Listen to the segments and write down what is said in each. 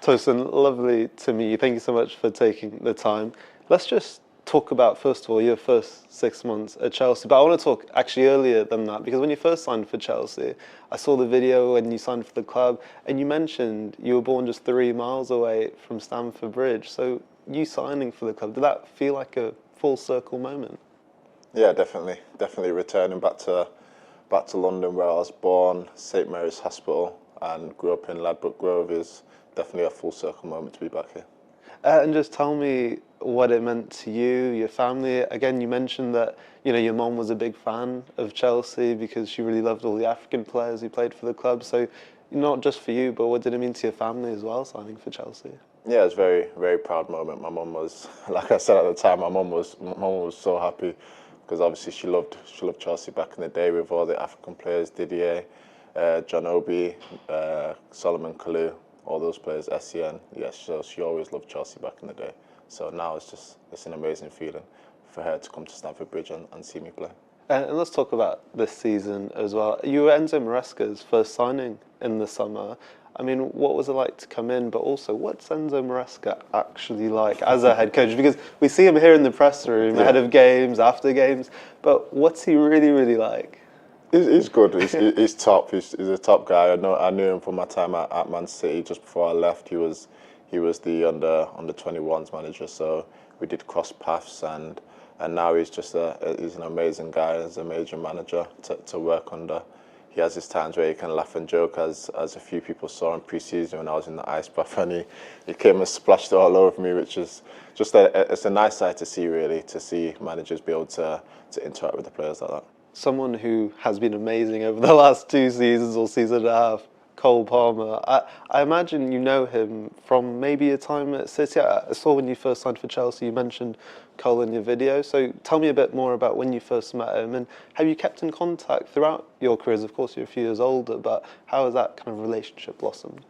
Tosin, lovely to meet you. Thank you so much for taking the time. Let's just talk about, first of all, your first 6 months at Chelsea. But I want to talk actually earlier than that, because when you first signed for Chelsea, I saw the video when you signed for the club, and you mentioned you were born just 3 miles away from Stamford Bridge. So you signing for the club, did that feel like a full circle moment? Yeah, definitely. Definitely returning back to London, where I was born, St Mary's Hospital, and grew up in Ladbroke Grove, is definitely a full circle moment to be back here. And just tell me what it meant to you, your family. Again, you mentioned that your mom was a big fan of Chelsea because she really loved all the African players who played for the club. So not just for you, but what did it mean to your family as well, signing for Chelsea? Yeah, it was a very, very proud moment. My mum was, like I said at the time, my mum was so happy because obviously she loved Chelsea back in the day with all the African players, Didier, John Obi, Solomon Kalou, all those players, SCN. Yes, so she always loved Chelsea back in the day. So now it's an amazing feeling for her to come to Stamford Bridge and see me play. And let's talk about this season as well. You were Enzo Maresca's first signing in the summer. I mean, what was it like to come in? But also, what's Enzo Maresca actually like as a head coach? Because we see him here in the press room, ahead of games, after games. But what's he really, really like? He's good. He's top. He's a top guy. I knew him from my time at Man City. Just before I left, he was the under 21s manager. So we did cross paths, and now he's he's an amazing guy. He's an amazing manager to work under. He has his times where he can laugh and joke, as a few people saw in pre-season when I was in the ice bath, and he came and splashed all over me, which is just it's a nice sight to see, really, to see managers be able to interact with the players like that. Someone who has been amazing over the last 2 seasons or season and a half, Cole Palmer. I imagine you know him from maybe a time at City. I saw when you first signed for Chelsea, you mentioned Cole in your video. So tell me a bit more about when you first met him, and have you kept in contact throughout your careers? Of course, you're a few years older, but how has that kind of relationship blossomed?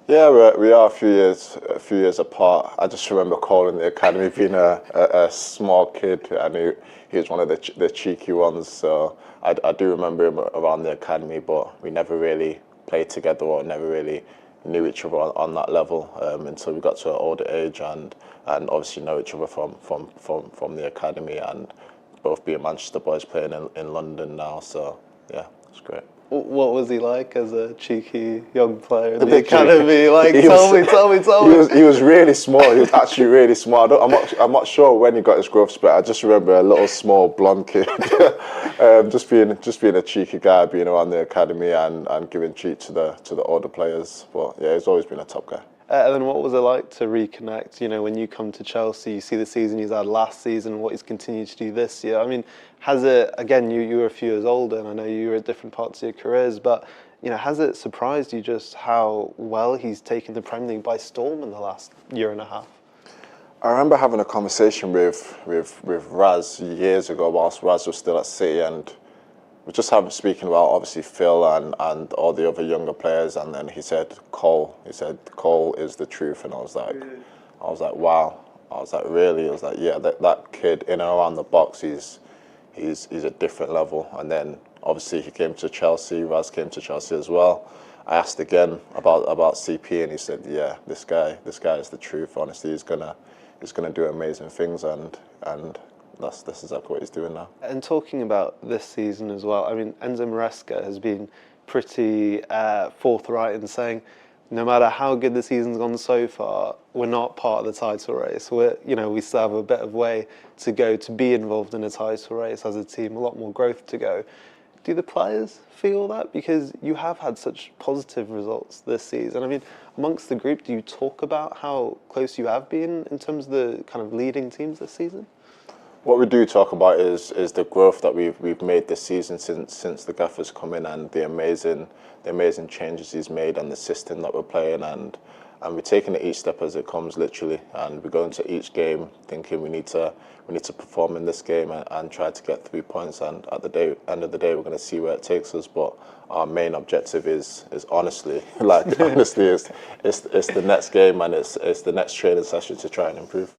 Yeah, we are a few years apart. I just remember Cole in the academy being a small kid, and he was one of the cheeky ones. So I do remember him around the academy, but we never really played together or never really knew each other on that level until we got to an older age, and obviously know each other from the academy, and both being Manchester boys playing in London now. So yeah, it's great. What was he like as a cheeky young player in the academy? Like, tell me. He was really small. He was actually really small. I'm not sure when he got his growth spurt. I just remember a little small blonde kid, just being a cheeky guy, being around the academy and giving treat to the older players. But yeah, he's always been a top guy. And then what was it like to reconnect? When you come to Chelsea, you see the season he's had last season, what he's continued to do this year. I mean, has it, again, you were a few years older, and I know you were at different parts of your careers, but has it surprised you just how well he's taken the Premier League by storm in the last year and a half? I remember having a conversation with Raz years ago whilst Raz was still at City, and we just speaking about obviously Phil and all the other younger players, and then he said Cole. He said Cole is the truth, and I was like, wow. I was like, really? I was like, yeah, that kid in and around the box, he's a different level. And then obviously he came to Chelsea. Raz came to Chelsea as well. I asked again about CP, and he said, yeah, this guy is the truth. Honestly, he's gonna do amazing things, and that's exactly what he's doing now. And talking about this season as well, I mean, Enzo Maresca has been pretty forthright in saying, no matter how good the season's gone so far, we're not part of the title race. We still have a bit of way to go to be involved in a title race as a team, a lot more growth to go. Do the players feel that? Because you have had such positive results this season. I mean, amongst the group, do you talk about how close you have been in terms of the kind of leading teams this season? What we do talk about is the growth that we've made this season since the gaffer's come in, and the amazing changes he's made, and the system that we're playing, and we're taking it each step as it comes, literally, and we go into each game thinking we need to perform in this game and try to get 3 points, and at the end of the day we're going to see where it takes us. But our main objective is honestly, it's the next game, and it's the next training session to try and improve.